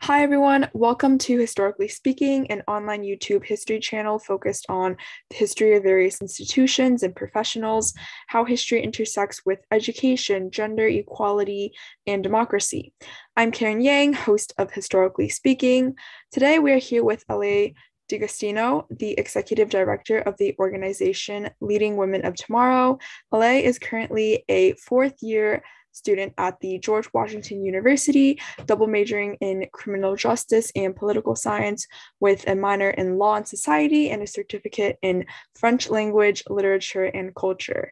Hi, everyone. Welcome to Historically Speaking, an online YouTube history channel focused on the history of various institutions and professionals, how history intersects with education, gender equality, and democracy. I'm Karen Yang, host of Historically Speaking. Today, we are here with L.A. D'Agostino, the executive director of the organization Leading Women of Tomorrow. L.A. is currently a fourth-year student at the George Washington University, double majoring in criminal justice and political science with a minor in law and society and a certificate in French language, literature, and culture.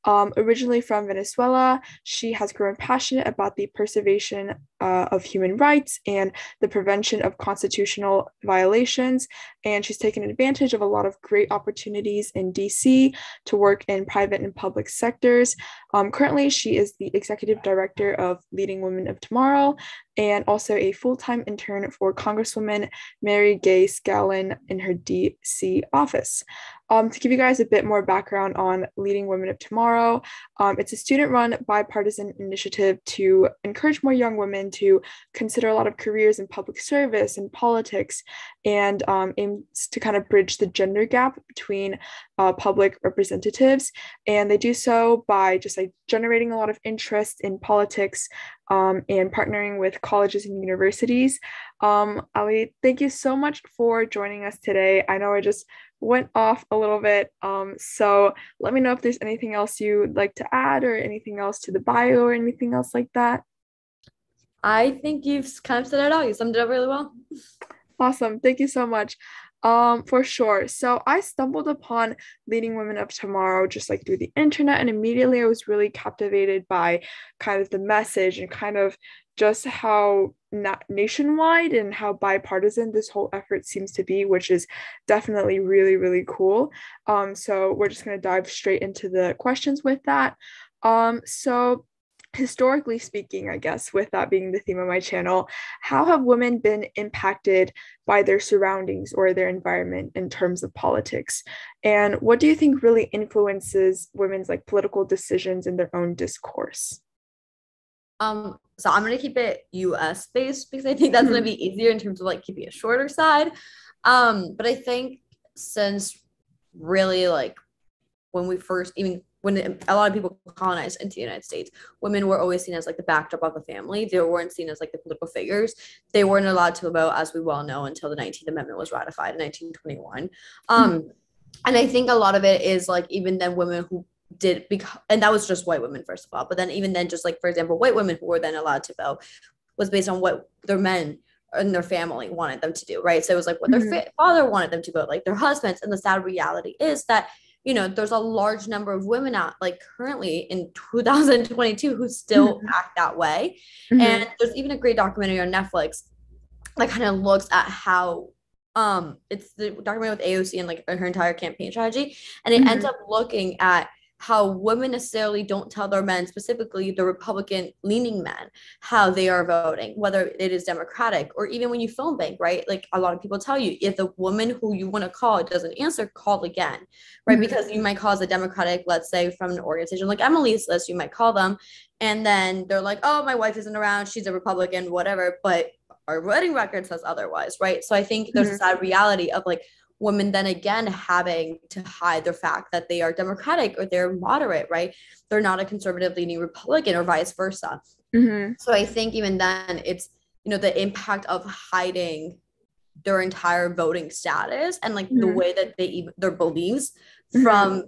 Originally from Venezuela, she has grown passionate about the preservation of human rights and the prevention of constitutional violations. And she's taken advantage of a lot of great opportunities in DC to work in private and public sectors. Currently, she is the executive director of Leading Women of Tomorrow and also a full-time intern for Congresswoman Mary Gay Scallon in her DC office. To give you guys a bit more background on Leading Women of Tomorrow, it's a student-run bipartisan initiative to encourage more young women to consider a lot of careers in public service and politics, and aims to kind of bridge the gender gap between public representatives. And they do so by just like generating a lot of interest in politics and partnering with colleges and universities. Ali, thank you so much for joining us today. I know I just went off a little bit. So let me know if there's anything else you'd like to add or anything else to the bio or anything else like that. I think you've kind of said it all. You summed it up really well. Awesome. Thank you so much. For sure. So I stumbled upon Leading Women of Tomorrow just like through the internet, and immediately I was really captivated by kind of the message and kind of just how nationwide and how bipartisan this whole effort seems to be, which is definitely really, really cool. So we're just gonna dive straight into the questions with that. So historically speaking, I guess, with that being the theme of my channel, how have women been impacted by their surroundings or their environment in terms of politics? And what do you think really influences women's like political decisions in their own discourse? So I'm gonna keep it US based because I think that's gonna Mhm. be easier in terms of like keeping a shorter side. But I think since really like when we first even when a lot of people colonized into the United States, women were always seen as like the backdrop of the family. They weren't seen as like the political figures. They weren't allowed to vote, as we well know, until the 19th Amendment was ratified in 1921. And I think a lot of it is like even then women who did because and that was just white women first of all, but then even then just like for example white women who were then allowed to vote was based on what their men and their family wanted them to do, right? So it was like what their Mhm. father wanted them to vote, like their husbands. And the sad reality is that there's a large number of women out like currently in 2022 who still Mhm. act that way. And Mhm. there's even a great documentary on Netflix that kind of looks at how it's the documentary with AOC and like her entire campaign strategy, and it ends Mhm. up looking at how women necessarily don't tell their men, specifically the Republican leaning men, how they are voting, whether it is Democratic or even when you phone bank, right? Like a lot of people tell you, if the woman who you want to call doesn't answer, call again, right? Mhm. Because you might call as a Democratic, let's say from an organization like Emily's List, you might call them and then they're like, oh, my wife isn't around, she's a Republican, whatever. But our voting record says otherwise, right? So I think there's a Mhm. sad reality of like women then again having to hide the fact that they are Democratic or they're moderate, right? They're not a conservative leaning Republican or vice versa. Mhm. So I think even then it's, the impact of hiding their entire voting status and like the Mhm. way that they even their beliefs Mhm. from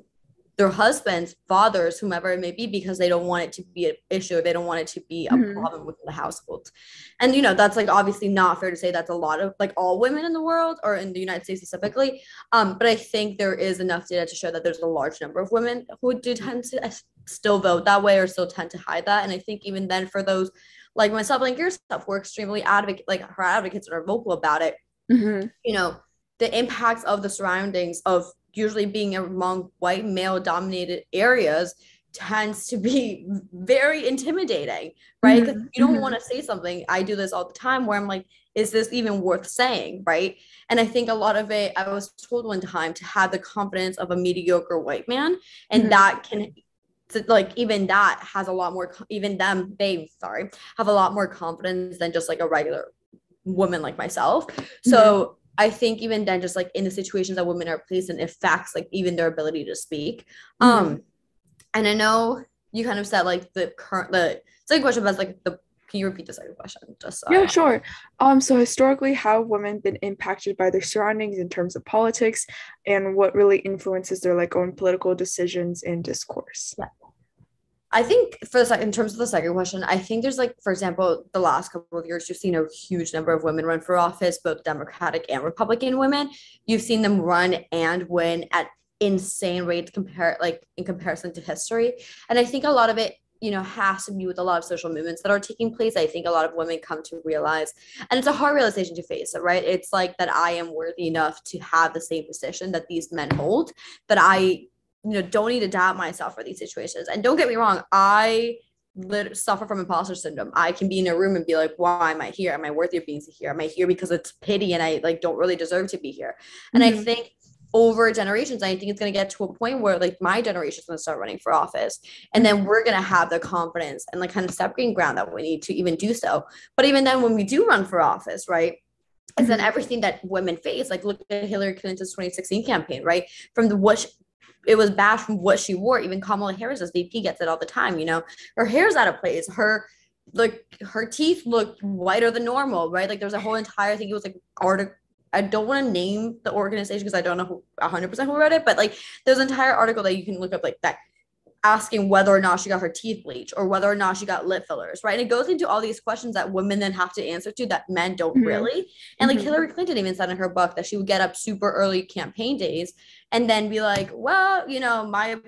their husbands, fathers, whomever it may be, because they don't want it to be an issue. They don't want it to be a Mhm. problem within the household. And, that's like obviously not fair to say that's a lot of like all women in the world or in the United States specifically. But I think there is enough data to show that there's a large number of women who do tend to still vote that way or still tend to hide that. And I think even then for those like myself, like yourself, we're extremely advocate, like her advocates and are vocal about it. Mhm. you know, the impacts of the surroundings of usually being among white male dominated areas tends to be very intimidating, right? Because Mhm. you don't want Mhm. to say something. I do this all the time where I'm like, is this even worth saying, right? And I think a lot of it, I was told one time to have the confidence of a mediocre white man, and Mhm. that can like even that has a lot more even them they sorry have a lot more confidence than just like a regular women like myself. So I think even then, just like in the situations that women are placed in, it affects like even their ability to speak. And I know you kind of said like the second question was like the can you repeat the second question just so Yeah, I sure. So historically, how have women been impacted by their surroundings in terms of politics, and what really influences their like own political decisions and discourse? yeah. I think for the second, in terms of the second question, I think there's like, for example, the last couple of years, you've seen a huge number of women run for office, both Democratic and Republican women. You've seen them run and win at insane rates in comparison to history. And I think a lot of it, has to be with a lot of social movements that are taking place. I think a lot of women come to realize, and it's a hard realization to face, right? It's like that I am worthy enough to have the same position that these men hold, that I don't need to doubt myself for these situations. And don't get me wrong, I suffer from imposter syndrome. I can be in a room and be like, why am I here? Am I worthy of being here? Am I here because it's pity and I like don't really deserve to be here? And I think over generations, I think it's going to get to a point where like my generation is going to start running for office, and then we're going to have the confidence and like kind of stepping ground that we need to even do so. But even then, when we do run for office, right? It's then everything that women face. Like look at Hillary Clinton's 2016 campaign, right? From it was bad from what she wore. Even Kamala Harris as VP gets it all the time. Her hair's out of place. Her teeth looked whiter than normal, right? Like there's a whole entire thing. It was like article. I don't want to name the organization because I don't know 100% who wrote it, but like there's an entire article that you can look up like that asking whether or not she got her teeth bleached or whether or not she got lip fillers, right? And it goes into all these questions that women then have to answer to that men don't really. And like Hillary Clinton even said in her book that she would get up super early campaign days and then be like, well, my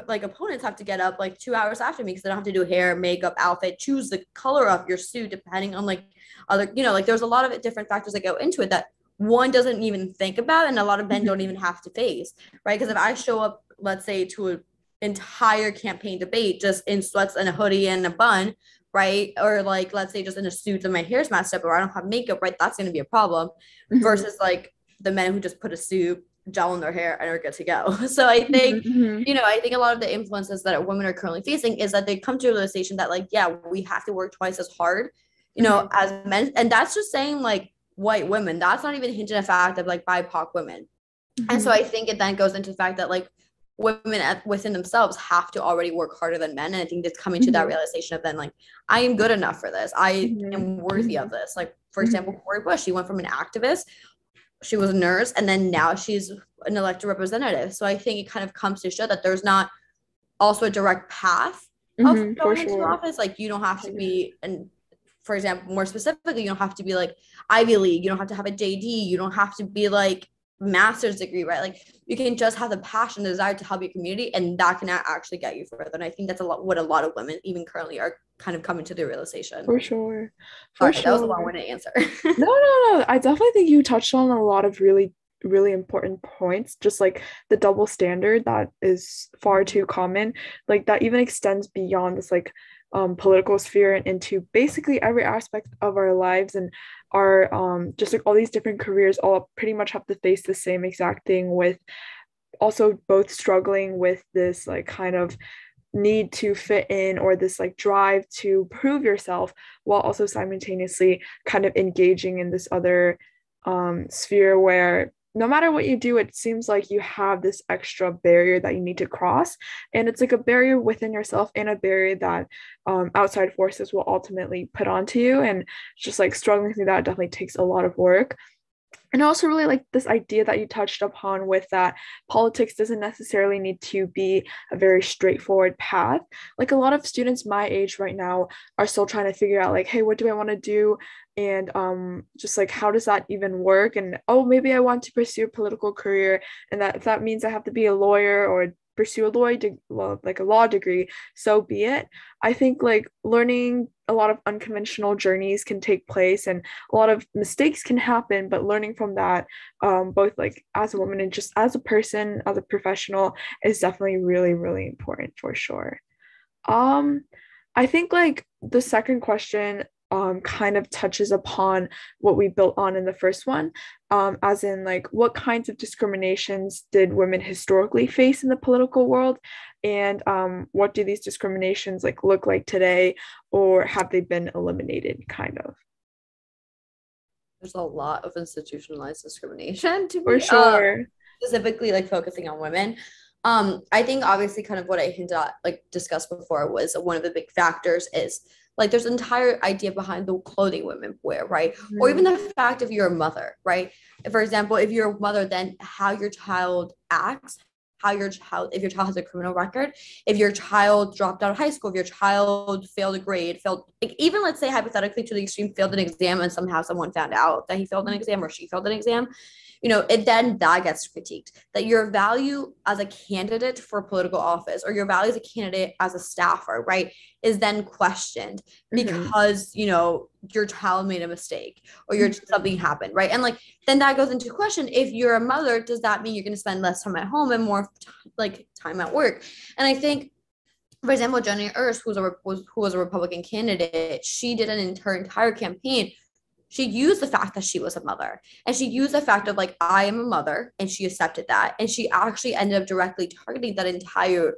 like opponents have to get up like 2 hours after me because they don't have to do hair, makeup, outfit, choose the color of your suit depending on like other, like there's a lot of different factors that go into it that one doesn't even think about and a lot of men don't even have to face, right? Because if I show up, let's say, to an entire campaign debate just in sweats and a hoodie and a bun, right? Or like, let's say just in a suit and my hair's messed up or I don't have makeup, right? That's going to be a problem versus like the men who just put a suit, gel in their hair and are good to go. So I think, I think a lot of the influences that women are currently facing is that they come to a realization that like, yeah, we have to work twice as hard, as men. And that's just saying like, white women. That's not even hinting at the fact of like BIPOC women. And so I think it then goes into the fact that like women within themselves have to already work harder than men. And I think it's coming to that realization of then like, I am good enough for this. I am worthy of this. Like, for example, Cori Bush, she went from an activist, she was a nurse, and then now she's an elected representative. So I think it kind of comes to show that there's not also a direct path of going into office. Like you don't have to be for example, more specifically, you don't have to be like Ivy League. You don't have to have a JD. You don't have to be like master's degree, right? Like you can just have the passion, the desire to help your community, and that can actually get you further. And I think that's what a lot of women, even currently, are kind of coming to the realization. For sure. Sorry, that was a long-winded answer. No. I definitely think you touched on a lot of really, really important points. Just like the double standard that is far too common, like that even extends beyond this like political sphere and into basically every aspect of our lives and our just like all these different careers all pretty much have to face the same exact thing with also both struggling with this like kind of need to fit in or this like drive to prove yourself while also simultaneously kind of engaging in this other sphere where no matter what you do, it seems like you have this extra barrier that you need to cross. And it's like a barrier within yourself and a barrier that outside forces will ultimately put onto you. And just like struggling through that definitely takes a lot of work. And I also really like this idea that you touched upon with that politics doesn't necessarily need to be a very straightforward path. Like a lot of students my age right now are still trying to figure out like, hey, what do I want to do? And just like how does that even work? And oh, maybe I want to pursue a political career, and that if that means I have to be a lawyer or pursue like a law degree, so be it. I think like learning a lot of unconventional journeys can take place and a lot of mistakes can happen, but learning from that, both like as a woman and just as a person, as a professional, is definitely really, really important for sure. Um, I think like the second question kind of touches upon what we built on in the first one, as in like what kinds of discriminations did women historically face in the political world, and what do these discriminations like look like today, or have they been eliminated, kind of. there's a lot of institutionalized discrimination to For be sure. specifically like focusing on women. I think obviously kind of what I hinted at, like discussed before, was one of the big factors is like there's an entire idea behind the clothing women wear, right? Or even the fact if you're a mother, right? For example, if you're a mother, then how your child acts, how your child, if your child has a criminal record, if your child dropped out of high school, if your child failed a grade, failed, like even let's say hypothetically to the extreme, failed an exam and somehow someone found out that he failed an exam or she failed an exam, it then that gets critiqued, that your value as a candidate for political office or your value as a candidate as a staffer, right, is then questioned because your child made a mistake or your something happened, right? And like then that goes into question, if you're a mother, does that mean you're going to spend less time at home and more like time at work? And I think, for example, Jenny Erst, who was a Republican candidate, she did her entire campaign. She used the fact that she was a mother, and she used the fact of like, I am a mother, and she accepted that. And she actually ended up directly targeting that entire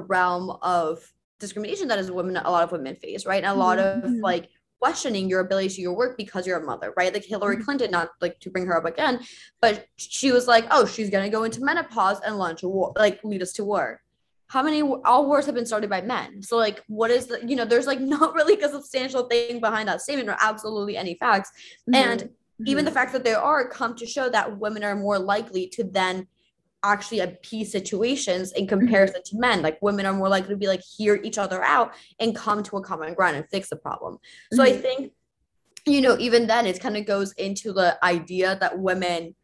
realm of discrimination that a lot of women face, right? And a lot of like questioning your ability to your work because you're a mother, right? Like Hillary Clinton, not like to bring her up again, but she was like, oh, she's gonna go into menopause and launch a war, like lead us to war. How many all wars have been started by men? So like what is there's like not really a substantial thing behind that statement or absolutely any facts. And even the facts that there are come to show that women are more likely to then actually appease situations in comparison to men. Like women are more likely to be like, hear each other out and come to a common ground and fix the problem. So I think, even then it kind of goes into the idea that women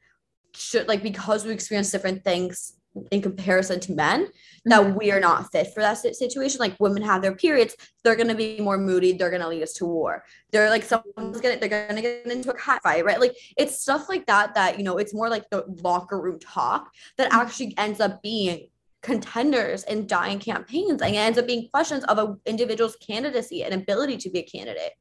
should, like, because we experience different things in comparison to men, that we are not fit for that situation. Like women have their periods, they're going to be more moody, they're going to lead us to war, they're like they're going to get into a cat fight, right? Like it's stuff like that it's more like the locker room talk that actually ends up being contenders in dying campaigns, and it ends up being questions of an individual's candidacy and ability to be a candidate.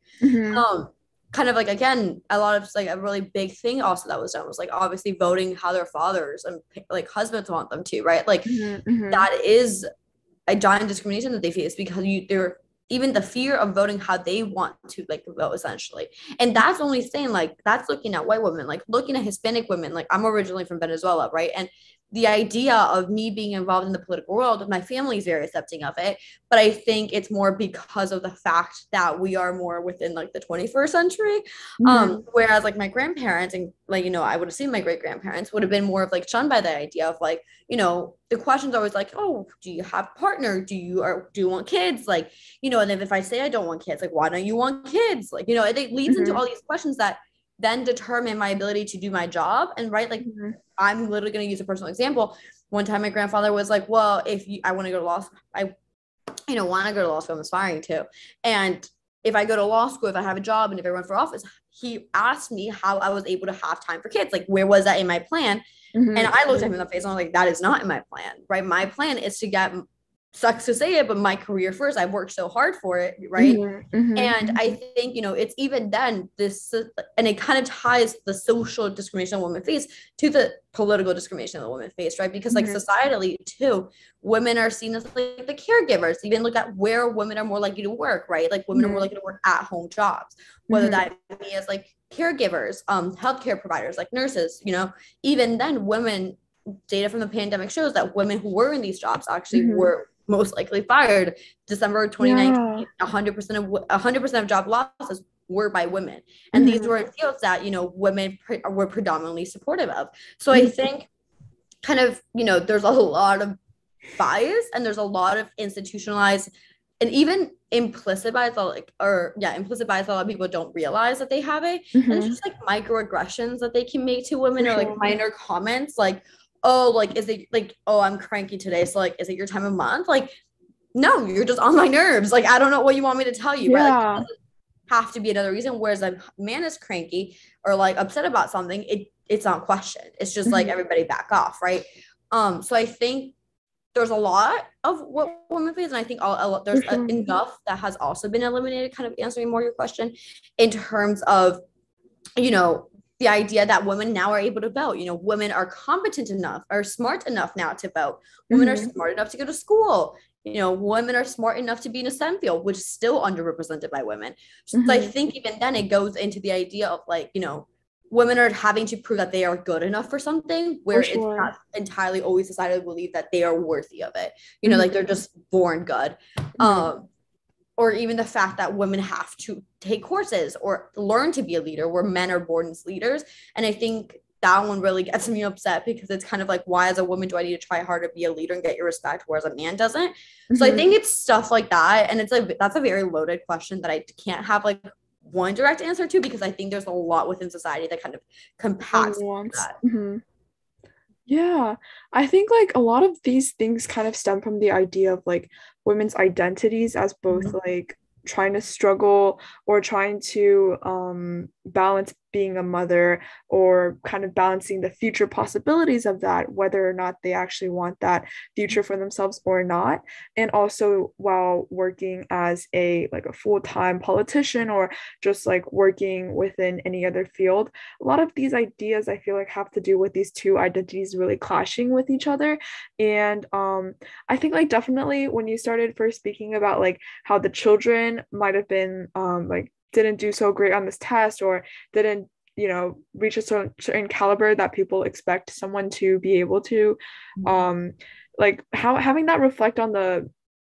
Kind of like, again, a lot of like a really big thing also that was done was like obviously voting how their fathers and like husbands want them to, right? Like that is a giant discrimination that they face because they're even the fear of voting how they want to like vote essentially. And that's only saying like that's looking at white women, like looking at Hispanic women. Like I'm originally from Venezuela, right? And the idea of me being involved in the political world, my family is very accepting of it, but I think it's more because of the fact that we are more within like the 21st century. Whereas like my grandparents and like I would have seen my great grandparents would have been more of like shunned by the idea of like the question's always like, oh, do you have a partner, do you want kids, like and then if I say I don't want kids, like why don't you want kids, like it leads into all these questions that then determine my ability to do my job. And right, like I'm literally going to use a personal example. One time my grandfather was like, well, I want to go to law school, I want to go to law school, I'm aspiring to, and if I go to law school, if I have a job, and if I run for office, he asked me how I was able to have time for kids, like where was that in my plan? And I looked at him in the face and I was like, that is not in my plan, right? My plan is to get, sucks to say it, but my career first. I've worked so hard for it, right? And I think it's even then this, and it kind of ties the social discrimination that women face to the political discrimination that women face, right? Because like societally too, women are seen as like the caregivers. Even look at where women are more likely to work, right? Like women are more likely to work at home jobs, whether that be as like caregivers, healthcare providers, like nurses. Even then, women, data from the pandemic shows that women who were in these jobs actually were most likely fired. December 2019, 100% of job losses were by women, and these were fields that women were predominantly supportive of. So I think kind of there's a lot of bias and there's a lot of institutionalized and even implicit bias, implicit bias that a lot of people don't realize that they have it. And it's just like microaggressions that they can make to women, or like minor comments like, oh, like, is it like, oh, I'm cranky today, so like, is it your time of month? Like, no, you're just on my nerves. Like, I don't know what you want me to tell you, right? Like, it doesn't have to be another reason. Whereas a man is cranky or like upset about something, it's not questioned. It's just like, everybody back off, right? So I think there's a lot of what women face, and I think there's enough that has also been eliminated, kind of answering more your question in terms of the idea that women now are able to vote. Women are competent enough, are smart enough now to vote. Women are smart enough to go to school. women are smart enough to be in a STEM field, which is still underrepresented by women. So I Mm-hmm. think even then it goes into the idea of like, women are having to prove that they are good enough for something For where it's sure. not entirely always decided to believe that they are worthy of it. Like Mm-hmm. they're just born good. Mm-hmm. Or even the fact that women have to take courses or learn to be a leader where men are born as leaders. And I think that one really gets me upset because it's kind of like, why as a woman do I need to try hard to be a leader and get your respect, whereas a man doesn't? So I Mm-hmm. think it's stuff like that. And that's a very loaded question that I can't have like one direct answer to, because I think there's a lot within society that kind of More compacts nuance. that. Mm-hmm. Yeah, I think like a lot of these things kind of stem from the idea of like women's identities as both like trying to struggle or trying to balance being a mother or kind of balancing the future possibilities of that, whether or not they actually want that future for themselves or not. And also while working as a full-time politician or just like working within any other field, a lot of these ideas I feel like have to do with these two identities really clashing with each other. And I think like definitely when you started first speaking about like how the children might have been like didn't do so great on this test or didn't reach a certain caliber that people expect someone to be able to, um like how having that reflect on the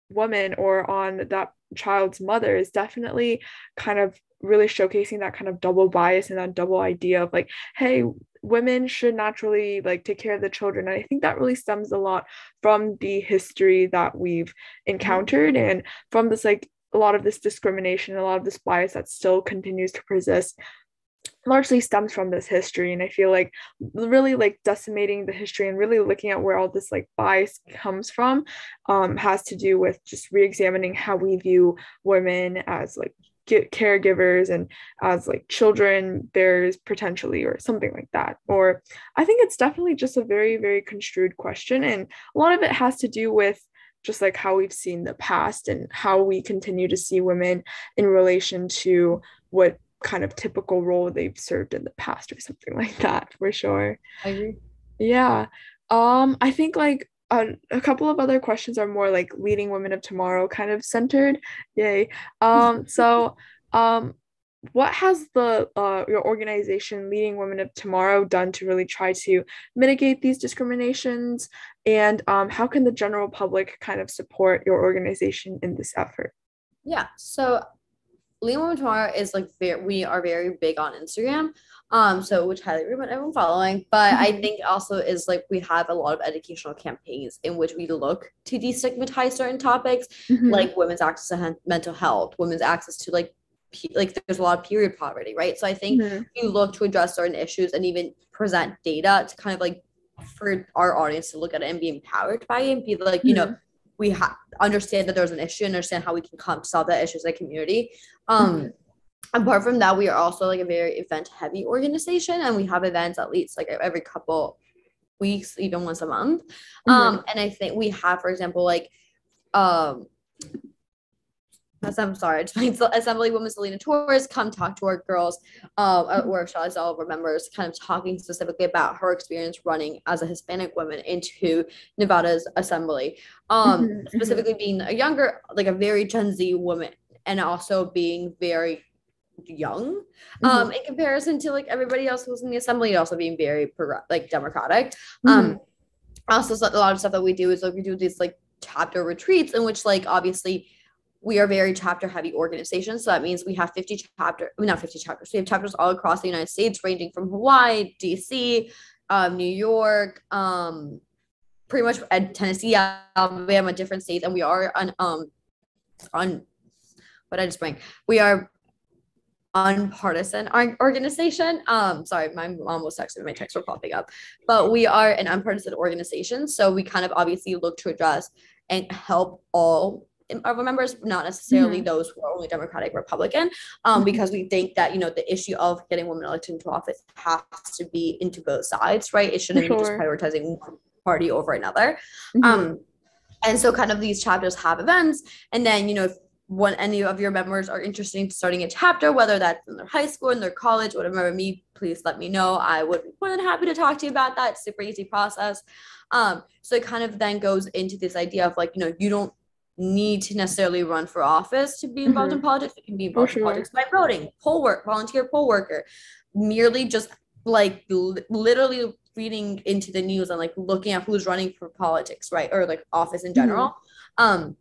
woman or on that child's mother is definitely kind of really showcasing that kind of double bias and that double idea of like, hey, women should naturally like take care of the children. And I think that really stems a lot from the history that we've encountered and from this like a lot of this discrimination, a lot of this bias that still continues to persist largely stems from this history. And I feel like really like decimating the history and really looking at where all this like bias comes from has to do with just re-examining how we view women as like caregivers and as like children bears potentially or something like that. Or I think it's definitely just a very very construed question, and a lot of it has to do with just like how we've seen the past and how we continue to see women in relation to what kind of typical role they've served in the past or something like that, for sure. I agree. Yeah. I think like a couple of other questions are more like leading women of tomorrow kind of centered. Yay. So um what has the your organization leading women of tomorrow done to really try to mitigate these discriminations, and how can the general public kind of support your organization in this effort? Yeah. So Lean Women Tomorrow is like we are very big on Instagram. So which highly recommend everyone following. But I Mhm. think also is like we have a lot of educational campaigns in which we look to destigmatize certain topics, Mhm. like women's access to mental health, women's access to like there's a lot of period poverty, right? So I think Mhm. we look to address certain issues and even present data to kind of like for our audience to look at it and be empowered by it and be like, Mhm. we understand that there's an issue and understand how we can come to solve that issue as a community. Mhm. Apart from that, we are also like a very event heavy organization, and we have events at least like every couple weeks, even once a month. Mhm. And I think we have, for example, like um I'm sorry, Assembly Women Selena Tours come talk to our girls at workshop as all of our members, kind of talking specifically about her experience running as a Hispanic woman into Nevada's assembly. Mhm. Mhm. Specifically being a younger, like a very Gen Z woman, and also being very young Mhm. in comparison to like everybody else who's in the assembly, also being very like democratic. Mhm. Also a lot of stuff that we do is like we do these like chapter retreats in which like obviously we are very chapter heavy organization. So that means we have 50 chapters, I mean, not 50 chapters. We have chapters all across the United States, ranging from Hawaii, DC, New York, pretty much Tennessee, Alabama, different states. And we are on what I just bring. We are unpartisan organization. Sorry, my mom was texting, my texts were popping up, but we are an unpartisan organization. So we kind of obviously look to address and help all of our members, not necessarily Mhm. those who are only Democratic, Republican, Mhm. because we think that the issue of getting women elected into office has to be into both sides, right? It For shouldn't be just sure. prioritizing one party over another. Mhm. Um, and so kind of these chapters have events, and then if when any of your members are interested in starting a chapter, whether that's in their high school, in their college, whatever me, please let me know. I would be more than happy to talk to you about that. It's super easy process. So it kind of then goes into this idea of like, you don't need to necessarily run for office to be involved in politics. It can be For involved in sure. politics by voting, poll work, volunteer poll worker, merely just like literally reading into the news and like looking at who's running for politics, right? Or like office in general. And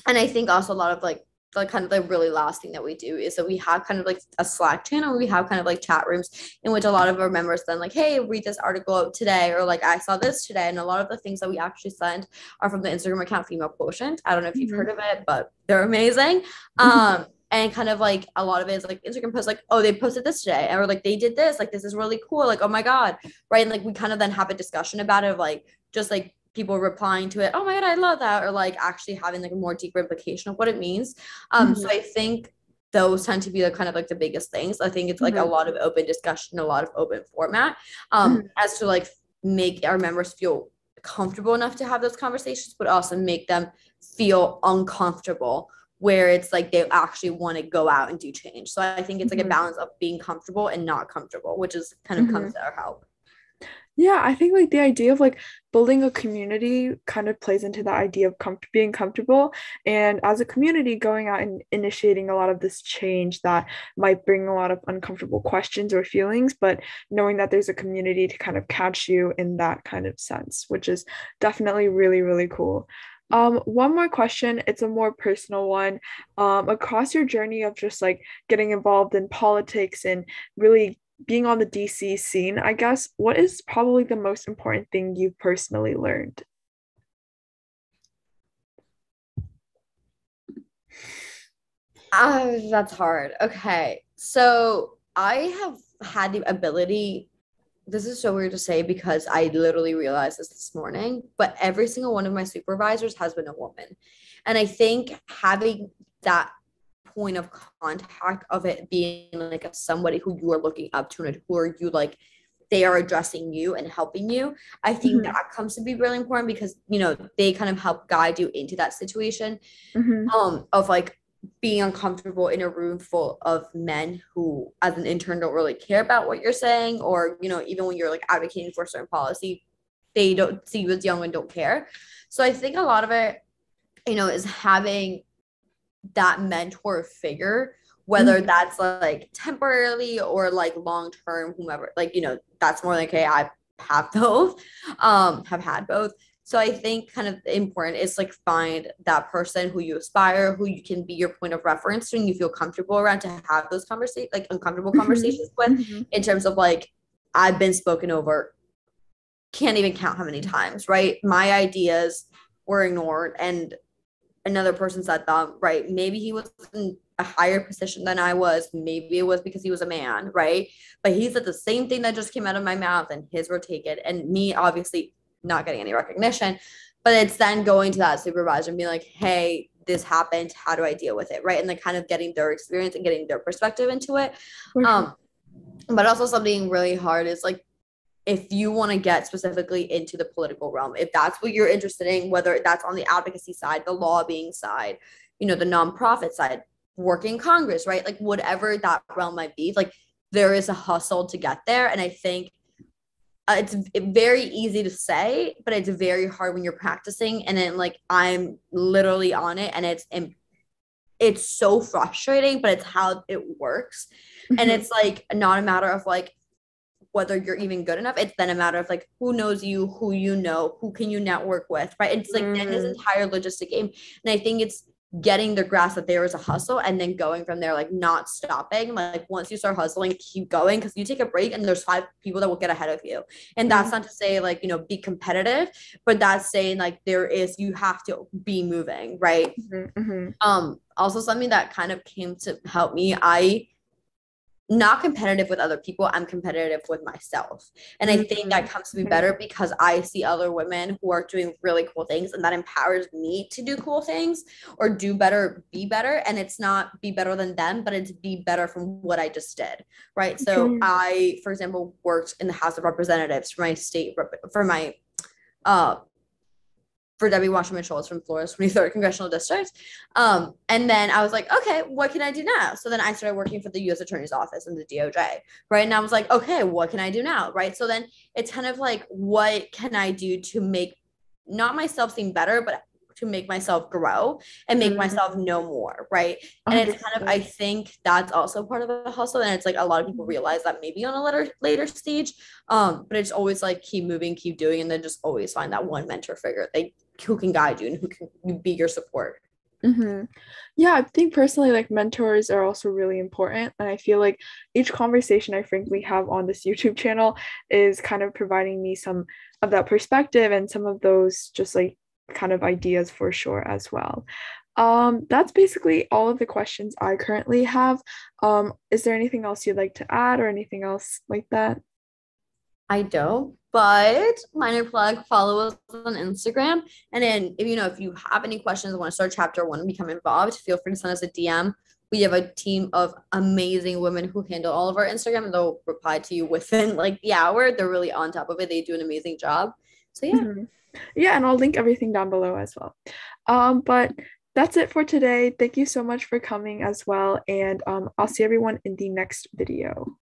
I think also a lot of like kind of the really last thing that we do is that we have kind of like a Slack channel. We have kind of like chat rooms in which a lot of our members then like, hey, read this article today, or like I saw this today. And a lot of the things that we actually send are from the Instagram account Female Quotient. I don't know if you've heard of it, but they're amazing. And kind of like a lot of it is like Instagram posts like, oh, they posted this today, or like they did this, like this is really cool, like oh my god, right? And like we kind of then have a discussion about it, of like just like people replying to it, oh my god, I love that, or like actually having like a more deeper implication of what it means. So I think those tend to be the kind of like the biggest things. I think it's like a lot of open discussion, a lot of open format, as to like make our members feel comfortable enough to have those conversations, but also make them feel uncomfortable where it's like they actually want to go out and do change. So I think it's like a balance of being comfortable and not comfortable, which is kind of comes to our help. Yeah, I think like the idea of like building a community kind of plays into the idea of being comfortable. And as a community, going out and initiating a lot of this change that might bring a lot of uncomfortable questions or feelings, but knowing that there's a community to kind of catch you in that kind of sense, which is definitely really, really cool. One more question. It's a more personal one. Across your journey of just like getting involved in politics and really being on the DC scene, I guess, what is probably the most important thing you personally learned? That's hard. Okay. So I have had the ability, this is so weird to say because I literally realized this morning, but every single one of my supervisors has been a woman. And I think having that point of contact of it being like a somebody who you are looking up to and who are you like they are addressing you and helping you, I think that comes to be really important because they kind of help guide you into that situation of like being uncomfortable in a room full of men who as an intern don't really care about what you're saying, or even when you're like advocating for a certain policy, they don't see you as young and don't care. So I think a lot of it is having that mentor figure, whether that's like temporarily or like long term, whomever, like that's more like, okay, I have both, have had both. So I think kind of important is like find that person who you aspire, who you can be your point of reference to and you feel comfortable around to have those conversations, like uncomfortable conversations with, in terms of like, I've been spoken over, can't even count how many times, right? My ideas were ignored and another person said them, right? Maybe he was in a higher position than I was. Maybe it was because he was a man, right? But he said the same thing that just came out of my mouth and his were taken. And me, obviously, not getting any recognition. But it's then going to that supervisor and being like, hey, this happened. How do I deal with it? Right. And then kind of getting their experience and getting their perspective into it. But also something really hard is like, if you want to get specifically into the political realm, if that's what you're interested in, whether that's on the advocacy side, the lobbying side, the nonprofit side, working Congress, right? Like whatever that realm might be, like there is a hustle to get there. And I think it's very easy to say, but it's very hard when you're practicing. And then like, I'm literally on it and it's so frustrating, but it's how it works. And it's like not a matter of like, whether you're even good enough. It's then a matter of like who knows you, who can you network with, right? It's like then this entire logistic game. And I think it's getting the grasp that there is a hustle and then going from there, like not stopping. Like once you start hustling, keep going, because you take a break and there's 5 people that will get ahead of you. And that's not to say like be competitive, but that's saying like you have to be moving, right? Also something that kind of came to help me, not competitive with other people, I'm competitive with myself. And I think that comes to be better because I see other women who are doing really cool things and that empowers me to do cool things or do better, be better. And it's not be better than them, but it's be better from what I just did, right? So I, for example, worked in the House of Representatives for my state, for my for Debbie Wasserman Schultz from Florida's 23rd Congressional District. And then I was like, okay, what can I do now? So then I started working for the U.S. Attorney's Office and the DOJ, right? And I was like, okay, what can I do now, right? So then it's kind of like, what can I do to make not myself seem better, but to make myself grow and make myself know more, right? And it's kind of, I 100%. think that's also part of the hustle. And it's like a lot of people realize that maybe on a later stage. But it's always like keep moving, keep doing, and then just always find that one mentor figure who can guide you and who can be your support. Mm-hmm. Yeah, I think personally, like mentors are also really important. And I feel like each conversation I frankly have on this YouTube channel is kind of providing me some of that perspective and some of those just like kind of ideas for sure as well. That's basically all of the questions I currently have. Is there anything else you'd like to add or anything else like that? I don't, but minor plug, follow us on Instagram. And then if you have any questions, want to start chapter one and become involved, feel free to send us a DM. We have a team of amazing women who handle all of our Instagram and they'll reply to you within like the hour. They're really on top of it. They do an amazing job. So yeah. Mhm. Yeah, and I'll link everything down below as well. But that's it for today. Thank you so much for coming as well, and I'll see everyone in the next video.